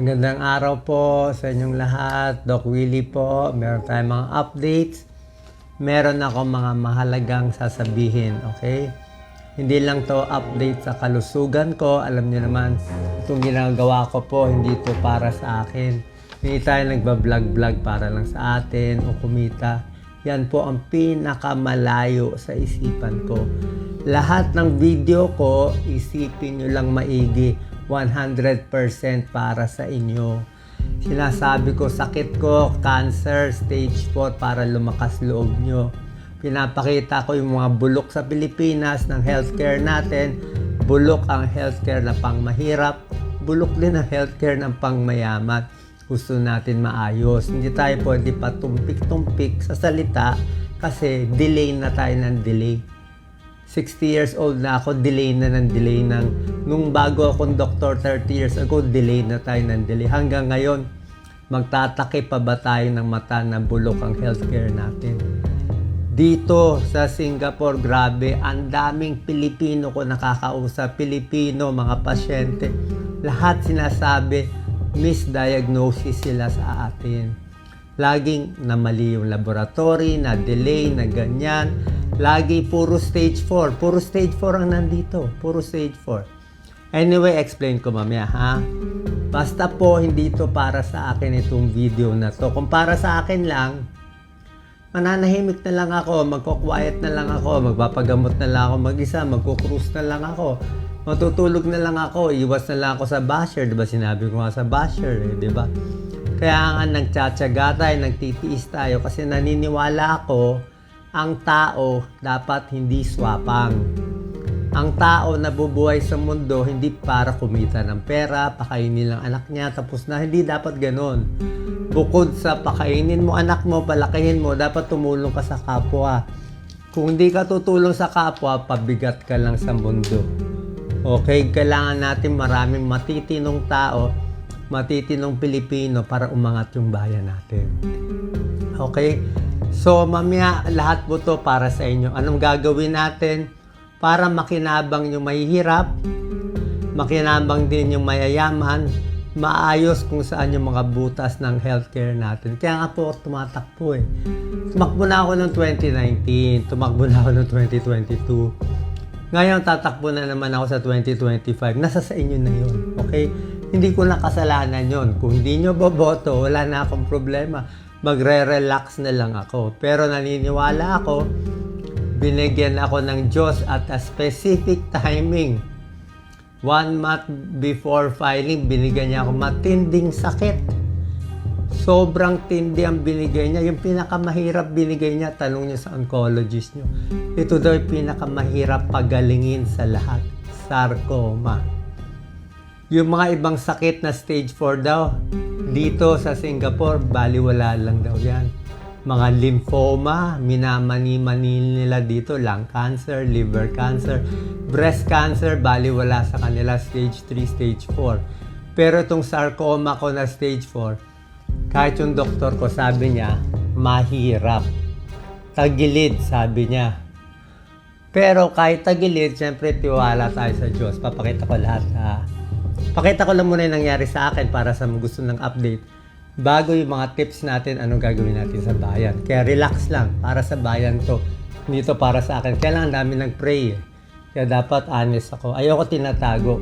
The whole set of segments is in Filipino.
Magandang araw po sa inyong lahat. Doc Willie po. Meron tayong mga updates. Meron ako mga mahalagang sasabihin, okay? Hindi lang to update sa kalusugan ko. Alam niyo naman, itong ginagawa ko po, hindi to para sa akin. Hindi tayo nagbablog-vlog para lang sa atin o kumita. Yan po ang pinakamalayo sa isipan ko. Lahat ng video ko, isipin nyo lang maigi. 100% para sa inyo. Sinasabi ko, sakit ko, cancer, stage 4 para lumakas loob nyo. Pinapakita ko yung mga bulok sa Pilipinas ng healthcare natin. Bulok ang healthcare na pangmahirap. Bulok din ang healthcare ng pangmayaman. Gusto natin maayos. Hindi tayo pwede patumpik-tumpik sa salita kasi delay na tayo ng delay. 60 years old na ako, delay na ng delay ng nung bago akong doktor 30 years ago, delay na tayo ng delay. Hanggang ngayon, magtatake pa ba tayo ng mata na bulok ang healthcare natin? Dito sa Singapore, grabe, ang daming Pilipino ko nakakausap. Pilipino, mga pasyente, lahat sinasabi, misdiagnosis sila sa atin. Laging na mali yung laboratory, na delay, na ganyan. Lagi puro stage 4. Puro stage 4 ang nandito. Puro stage 4. Anyway, explain ko mamaya, ha? Basta po, hindi ito para sa akin itong video na to. Kung para sa akin lang, mananahimik na lang ako, magko-quiet na lang ako, magpapagamot na lang ako mag-isa, magko-cruise na lang ako, matutulog na lang ako, iwas na lang ako sa basher. Diba sinabi ko nga sa basher, eh, diba? Kaya nga nagtsatsaga tayo, nagtitiis tayo kasi naniniwala ako ang tao dapat hindi swapang. Ang tao nabubuhay sa mundo hindi para kumita ng pera, pakainin lang anak niya, tapos na. Hindi dapat ganon. Bukod sa pakainin mo anak mo, palakihin mo, dapat tumulong ka sa kapwa. Kung hindi ka tutulong sa kapwa, pabigat ka lang sa mundo. Okay, kailangan natin maraming matitinong tao, matitinong Pilipino para umangat yung bayan natin. Okay? So, mamaya, lahat po to para sa inyo. Anong gagawin natin para makinabang yung mahihirap, makinabang din yung mayayaman, maayos kung saan yung mga butas ng healthcare natin. Kaya nga po, tumatakbo eh. Tumakbo na ako noong 2019, tumakbo na ako noong 2022. Ngayon, tatakbo na naman ako sa 2025. Nasa sa inyo na yun, okay? Hindi ko na kasalanan yun. Kung hindi nyo boboto, wala na akong problema. Magre-relax na lang ako. Pero naniniwala ako, binigyan ako ng Diyos at a specific timing. 1 month before filing, binigyan niya ako matinding sakit. Sobrang tindi ang binigay niya. Yung pinakamahirap binigay niya, tanong niya sa oncologist niyo. Ito daw yung pinakamahirap pagalingin sa lahat. Sarcoma. Yung mga ibang sakit na stage 4 daw, dito sa Singapore, baliwala lang daw yan. Mga lymphoma, minamani-mani nila dito, lung cancer, liver cancer, breast cancer, baliwala sa kanila, stage 3, stage 4. Pero itong sarcoma ko na stage 4, kahit yung doktor ko sabi niya, mahirap. Tagilid, sabi niya. Pero kahit tagilid, syempre tiwala tayo sa Diyos. Papakita ko lahat, ha. Pakita ko lang muna yung nangyari sa akin para sa mga gusto ng update. Bago yung mga tips natin, anong gagawin natin sa bayan. Kaya relax lang, para sa bayan to. Hindi to para sa akin. Kaya lang ang dami nag-pray eh. Kaya dapat honest ako. Ayoko tinatago.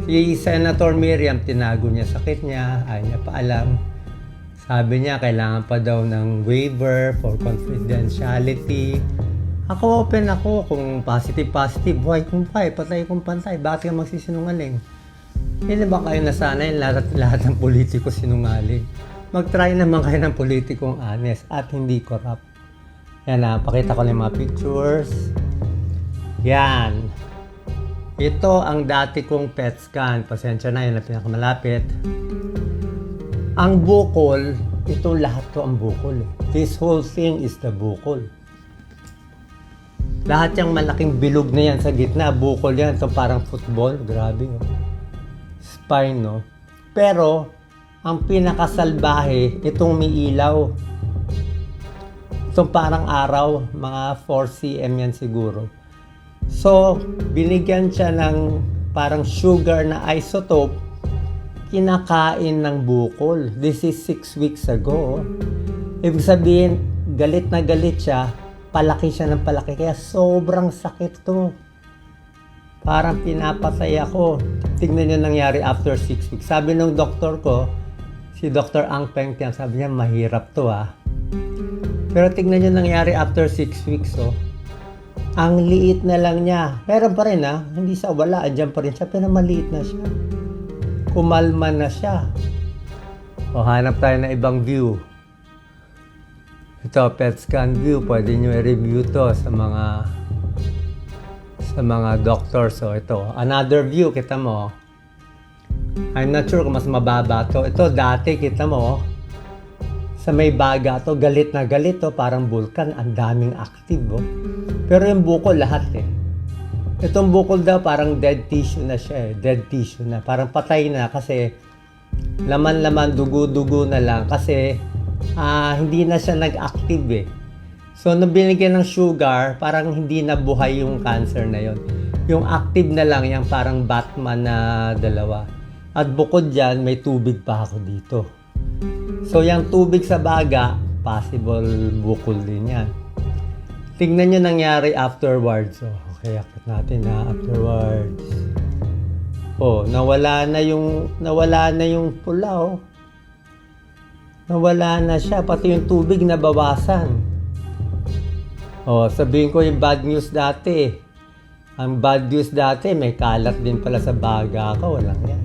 Si Senator Miriam, tinago niya sakit niya, ayaw niya pa alam. Sabi niya, kailangan pa daw ng waiver for confidentiality. Ako open ako. Kung positive, buhay kung buhay, patay kung pantay. Bakit ka magsisinungaling? Hindi ba kayo nasanay lahat ng politiko sinungaling? Mag-try naman kayo ng politikong honest at hindi corrupt. Yan na, pakita ko lang mga pictures. Yan. Ito ang dati kong PET scan. Pasensya na, yun na pinakamalapit. Ang bukol, ito lahat to ang bukol. This whole thing is the bukol. Lahat yung malaking bilog na yan sa gitna, bukol yan. Ito parang football. Grabe, oh. Spine, no? Pero, ang pinakasalbahe, itong may ilaw. Itong parang araw, mga 4 cm yan siguro. So, binigyan siya ng parang sugar na isotope kinakain ng bukol. This is 6 weeks ago. Ibig sabihin, galit na galit siya, palaki siya ng palaki. Kaya sobrang sakit to. Parang pinapatay ako. Tignan niyo nangyari after 6 weeks. Sabi ng doktor ko, si Dr. Ang Peng Tiam, sabi niya, mahirap to Pero tignan niyo nangyari after 6 weeks Ang liit na lang niya. Meron pa rin hindi sa wala, andyan pa rin siya, pero maliit na siya. Kumalma na siya. Hanap tayo ng ibang view. Ito, PET scan view. Pwede nyo i-review to sa mga doctors. So, ito. Another view, kita mo. I'm not sure kung mas mababa to. Ito, dati, kita mo. Sa may baga to, galit na galit parang vulkan. Ang daming active Pero yung bukol, lahat Itong bukol daw, parang dead tissue na siya Dead tissue na. Parang patay na kasi laman-laman, dugo-dugo na lang. Kasi hindi na siya nag-active So, nung binigyan ng sugar, parang hindi na buhay yung cancer na yon. Yung active na lang, yung parang Batman na dalawa. At bukod dyan, may tubig pa ako dito. So, yung tubig sa baga, possible bukol din yan. Tingnan nyo nangyari afterwards. Okay, akit natin afterwards. Nawala na yung pula Nawala na siya, pati yung tubig nabawasan. Sabihin ko yung bad news dati. Ang bad news dati, may kalat din pala sa baga ko. Walang yan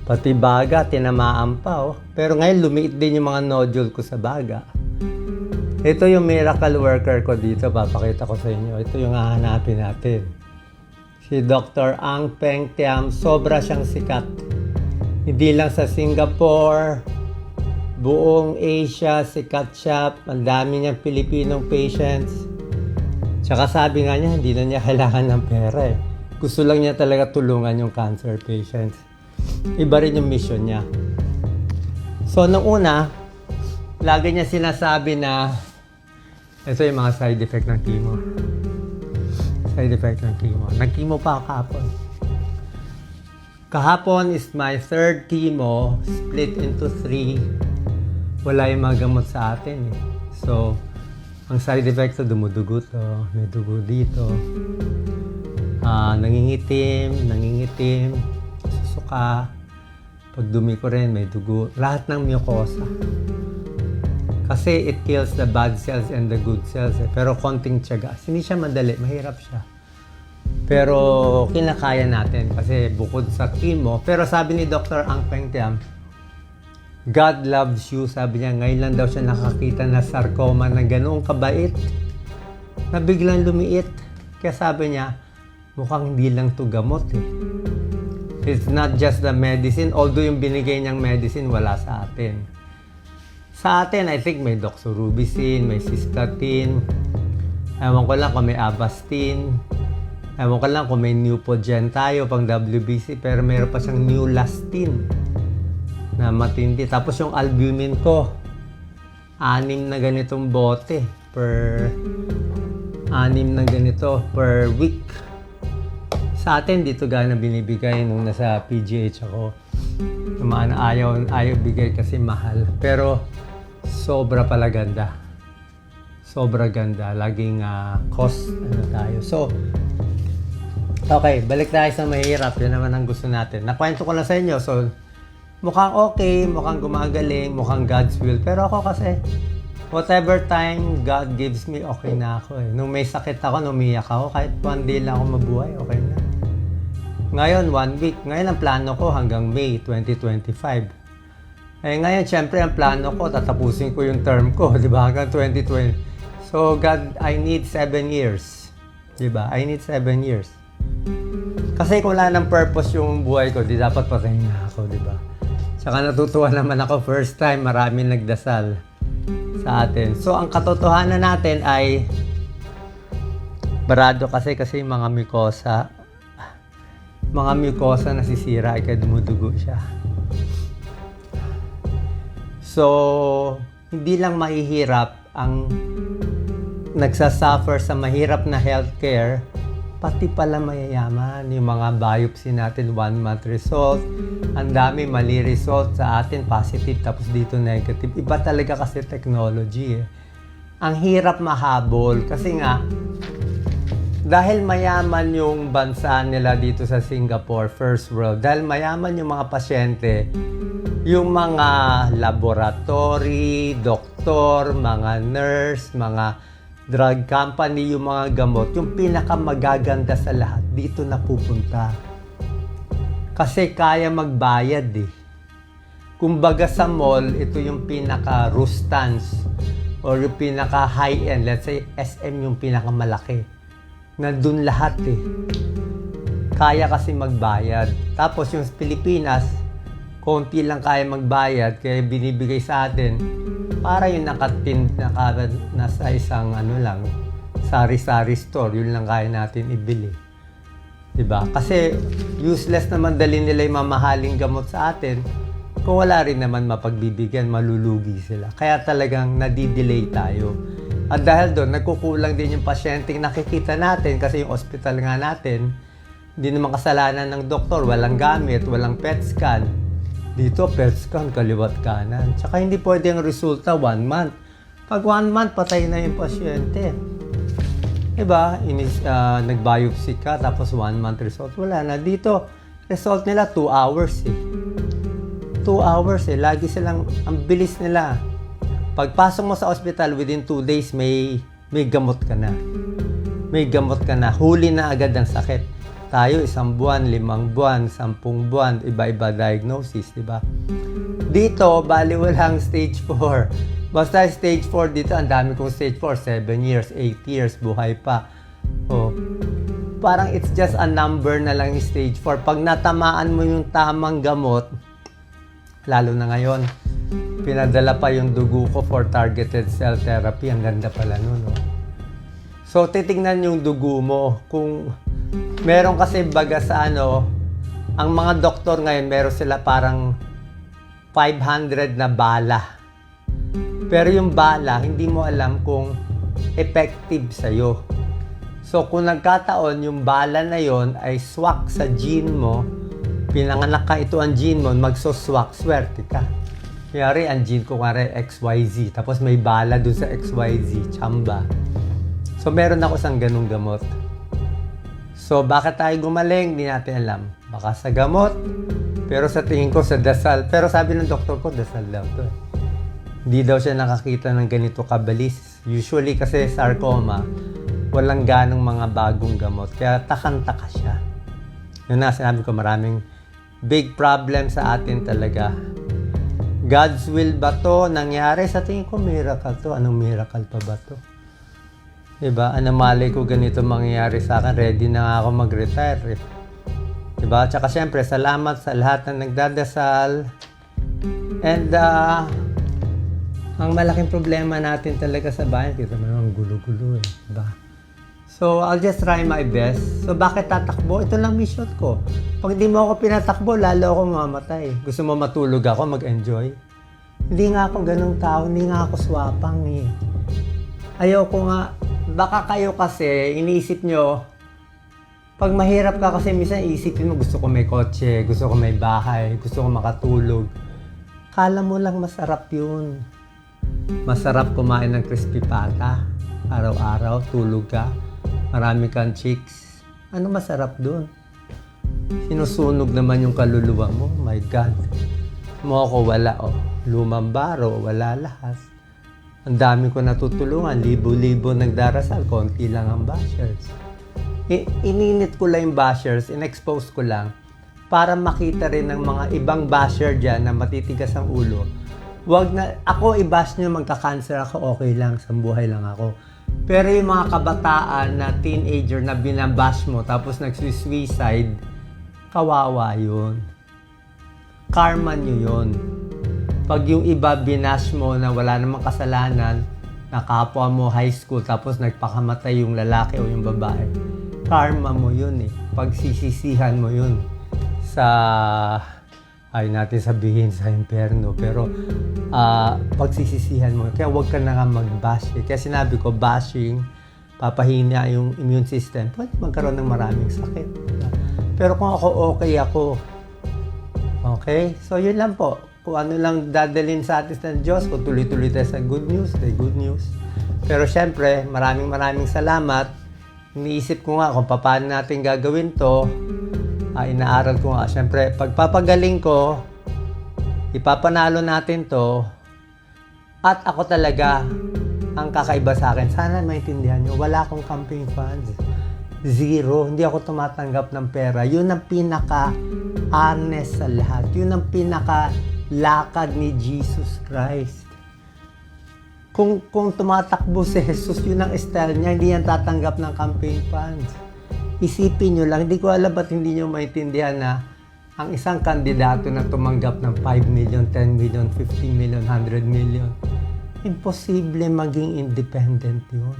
Pati baga, tinamaan pa Pero ngayon, lumiit din yung mga nodule ko sa baga. Ito yung miracle worker ko dito. Papakita ko sa inyo. Ito yung hahanapin natin. Si Dr. Ang Peng Tiam. Sobra siyang sikat. Hindi lang sa Singapore, buong Asia, sikat siya. Ang dami niyang Pilipinong patients. Tsaka sabi nga niya, hindi na niya kailangan ng pera Gusto lang niya talaga tulungan yung cancer patients. Iba rin yung mission niya. So, nung una, lagi niya sinasabi na ito yung mga side effect ng chemo. Side effect ng chemo. Nag-chemo pa ako kahapon. Kahapon is my third chemo, split into 3. Wala yung mga gamot sa atin So, ang side effect dumudugo to. May dugo dito. Nangingitim, susuka. Pag dumi ko rin, may dugo. Lahat ng mucosa. Kasi it kills the bad cells and the good cells Pero konting tiyaga. Hindi siya madali, mahirap siya. Pero kinakaya natin kasi bukod sa chemo. Pero sabi ni Dr. Ang Peng Tiam, God loves you. Sabi niya, ngayon lang daw siya nakakita na sarcoma na ganoong kabait. Na biglang lumiit. Kaya sabi niya, mukhang hindi lang to gamot It's not just the medicine. Although yung binigay niyang medicine, wala sa atin. Sa atin, I think may doxorubicin, may cystatin. Ewan ko lang kung may Avastin. Ewan ko lang kung may Neupogen tayo pang WBC. Pero mayroon pa siyang Neulastine na matindi. Tapos yung albumin ko, 6 na ganitong bote per week. Sa atin, dito gana binibigay nung nasa PGH ako. Ayaw bigay kasi mahal. Pero sobra pala ganda. Sobra ganda. Laging cost tayo. So, okay, balik tayo sa mahirap. Yan naman ang gusto natin. Nakwento ko lang sa inyo. So, mukhang okay, mukhang gumagaling, mukhang God's will. Pero ako kasi, whatever time God gives me, okay na ako Nung may sakit ako, umiyak ako. Kahit 1 day lang ako mabuhay, okay na. Ngayon, 1 week. Ngayon, ang plano ko hanggang May 2025. Ngayon, syempre, ang plano ko, tatapusin ko yung term ko, di ba? Hanggang 2020. So, God, I need 7 years. Di ba? I need 7 years. Kasi kung wala ng purpose yung buhay ko, di dapat patayin na ako, di ba? Tsaka natutuwa naman ako, first time, maraming nagdasal sa atin. So, ang katotohanan natin ay barado kasi mga mucosa nasisira ay kaya dumudugo siya. So, hindi lang mahihirap ang nagsasuffer sa mahirap na healthcare, pati pala mayayaman. Yung mga biopsy natin, 1 month result. Ang dami mali result sa atin, positive, tapos dito negative. Iba talaga kasi technology eh. Ang hirap mahabol kasi nga, dahil mayaman yung bansa nila dito sa Singapore, first world, dahil mayaman yung mga pasyente, yung mga laboratory, doktor, mga nurse, mga drug company, yung mga gamot, yung pinakamagaganda sa lahat, dito na pupunta. Kasi kaya magbayad eh. Kumbaga sa mall, ito yung pinaka-rustans or yung pinaka-high-end. Let's say, SM yung pinakamalaki. Nandun lahat eh. Kaya kasi magbayad. Tapos yung Pilipinas, konti lang kaya magbayad, kaya binibigay sa atin para yung nasa isang lang, sari-sari store, yun lang kaya natin ibili. Diba? Kasi useless naman dali nila yung mamahaling gamot sa atin kung wala rin naman mapagbibigyan, malulugi sila. Kaya talagang nadidelay tayo. At dahil doon, nagkukulang din yung pasyenteng nakikita natin kasi yung hospital nga natin, hindi naman kasalanan ng doktor, walang gamit, walang PET scan. Dito, PET scan, kaliwat kanan. Tsaka hindi pwede ang resulta 1 month. Pag 1 month, patay na yung pasyente. Diba? Nag-biopsy ka, tapos 1 month result. Wala na. Dito, result nila 2 hours eh. 2 hours eh. Lagi silang, ang bilis nila. Pagpasok mo sa hospital, within 2 days, may gamot ka na. May gamot ka na. Huli na agad ang sakit. Tayo, 1 buwan, 5 buwan, 10 buwan, iba-iba diagnosis, di ba? Dito, bali walang stage 4. Basta stage 4 dito, ang dami kong stage 4, 7 years, 8 years, buhay pa. Oh, parang it's just a number na lang yung stage 4. Pag natamaan mo yung tamang gamot, lalo na ngayon, pinadala pa yung dugo ko for targeted cell therapy. Ang ganda pala nun, no? So, titingnan yung dugo mo kung meron kasi baga sa ang mga doktor ngayon, meron sila parang 500 na bala. Pero yung bala, hindi mo alam kung effective sa'yo. So, kung nagkataon, yung bala na yon ay swak sa gene mo, pinanganak ka ito ang gene mo, magsuswak, swerte ka. Kaya ang gene ko XYZ, tapos may bala dun sa XYZ, tsamba. So, meron ako isang ganung gamot. So, bakit tayo gumaling? Hindi natin alam. Baka sa gamot, pero sa tingin ko sa dasal. Pero sabi ng doktor ko, dasal daw to. Hindi daw siya nakakita ng ganito kabalis. Usually kasi sarcoma, walang ganong mga bagong gamot. Kaya takang-taka siya. Yun na, sinabi ko, maraming big problem sa atin talaga. God's will ba to nangyari? Sa tingin ko, miracle to. Anong miracle pa ba to? Diba? Malay ko ganito mangyayari sa akin. Ready na nga ako mag-retire. Diba? Tsaka syempre, salamat sa lahat na nagdadasal. And, ang malaking problema natin talaga sa bayan, kita mo naman gulo-gulo eh. Diba? So, I'll just try my best. So, bakit tatakbo? Ito lang mission ko. Pag di mo ako pinatakbo, lalo ako mamatay. Gusto mo matulog ako, mag-enjoy? Hindi nga ako ganung tao. Hindi nga ako swapang eh. Ayoko nga. Baka kayo kasi, iniisip nyo, pag mahirap ka kasi minsan isipin mo, gusto ko may kotse, gusto ko may bahay, gusto ko makatulog. Kala mo lang masarap yun. Masarap kumain ng crispy pata. Araw-araw, tulog ka. Marami kang chicks. Ano masarap dun? Sinusunog naman yung kaluluwa mo. My God. Mo ako wala, oh. Lumang baro, wala lahat. Ang dami ko natutulungan, libo-libo nagdarasal, konti lang ang bashers. Ininit ko lang yung bashers, in-expose ko lang para makita rin ng mga ibang basher dyan na matitigas ang ulo. Wag na, ako i-bash nyo, magka-cancer ako, okay lang, sambuhay lang ako. Pero yung mga kabataan na teenager na binabash mo tapos nagsuicide, kawawa yun. Karma nyo yun. Pag yung iba binash mo na wala namang kasalanan, nakapwa mo high school tapos nagpakamatay yung lalaki o yung babae, karma mo yun eh. Pagsisisihan mo yun sa, ay natin sabihin sa impyerno, pero pagsisisihan mo. Kaya huwag ka na nga mag-bash eh. Kaya sinabi ko, bashing, papahina yung immune system, pwede magkaroon ng maraming sakit. Pero kung okay ako. Okay? So, yun lang po. Kung ano lang dadalhin sa atin ng Diyos, kung tuloy-tuloy tayo sa good news, good news. Pero syempre, maraming salamat. Iniisip ko nga kung paano natin gagawin to. Inaaral ko nga. Syempre, pagpapagaling ko, ipapanalo natin to. At ako talaga, ang kakaiba sa akin, sana maintindihan nyo, wala akong campaign funds. Zero. Hindi ako tumatanggap ng pera. Yun ang pinaka-honest sa lahat. Yun ang pinaka-lakad ni Jesus Christ. Kung tumatakbo si Jesus, yun ang style niya, hindi yan tatanggap ng campaign funds. Isipin nyo lang, hindi ko alam ba't hindi nyo maintindihan na ang isang kandidato na tumanggap ng 5 million, 10 million, 50 million, 100 million, imposible maging independent yun.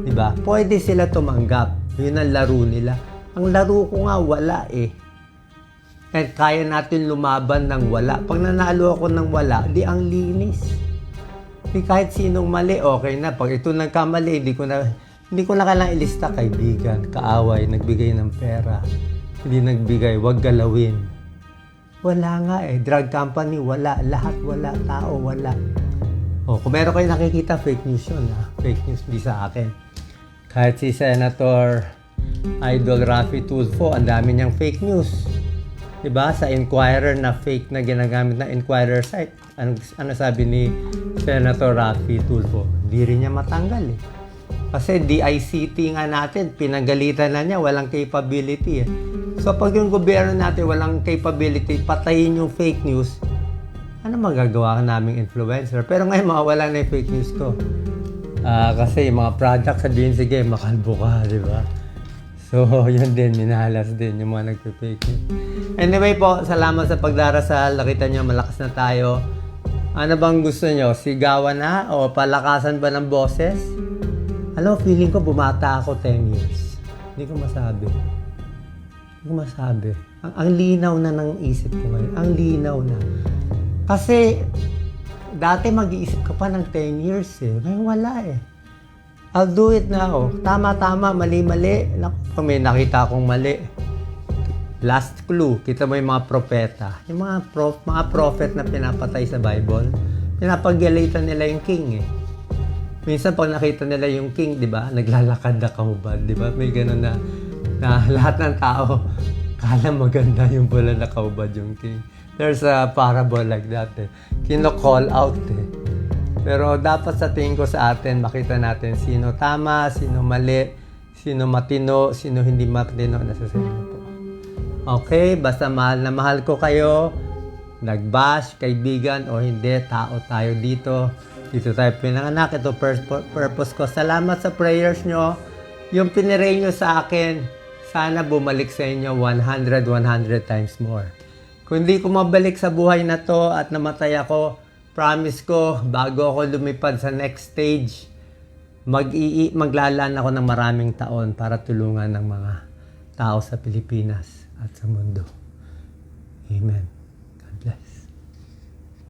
Diba? Pwede sila tumanggap. Yun ang laro nila. Ang laro ko nga, wala eh. At kaya natin lumaban ng wala. Pag nanalo ako ng wala, di ang linis. Di kahit sinong mali, okay na. Pag ito nagkamali, hindi ko na kailangang ilista, kaibigan, kaaway, nagbigay ng pera. Hindi nagbigay, wag galawin. Wala nga eh. Drug company, wala. Lahat wala. Tao, wala. Kung meron kayo nakikita, fake news yun. Fake news, di sa akin. Kahit si Senator Idol Raffy Tulfo, ang dami niyang fake news. Diba? Sa Inquirer na fake na ginagamit na Inquirer site. Ano sabi ni Senator Raffy Tulfo? Hindi rin niya matanggal eh. Kasi DICT nga natin, pinagalitan na niya, walang capability eh. So pag yung gobyerno natin walang capability, patayin yung fake news, ano magagawa naming influencer? Pero ngayon mawawala na yung fake news ko. Kasi yung mga product sabihin, sige, makalbo ka, di ba? So, yun din, minahalas din yung mga nagpe-fake news. Anyway po, salamat sa pagdarasal. Nakita nyo, malakas na tayo. Ano bang gusto nyo? Sigawan na? O palakasan ba ng boses? Alam, feeling ko bumata ako 10 years. Hindi ko masabi. Ang linaw na ng isip ko ngayon. Ang linaw na. Kasi, dati mag-iisip ka pa ng 10 years eh. Ngayon wala eh. I'll do it now. Tama-tama, mali-mali. Naku, may nakita akong mali. Last clue, kita mo yung mga propeta. Yung mga prophet na pinapatay sa Bible, pinapagalitan nila yung king eh. Minsan pag nakita nila yung king, di ba, naglalakad na kahubad, di ba? May gano'n na lahat ng tao, kala maganda yung pala na kahubad yung king. There's a parable like that eh. Kino-call out eh. Pero dapat sa tingin ko sa atin, makita natin sino tama, sino mali, sino matino, sino hindi matino. Nasa sa inyo po. Okay, basta mahal na mahal ko kayo. Nag-bash, kaibigan o hindi, tao tayo dito. Dito tayo pinanganak. Ito purpose ko. Salamat sa prayers nyo. Yung piniray nyo sa akin, sana bumalik sa inyo 100 times more. Kung hindi ko mabalik sa buhay na to at namatay ako, promise ko, bago ako lumipad sa next stage, maglalaan ako ng maraming taon para tulungan ng mga tao sa Pilipinas at sa mundo. Amen. God bless.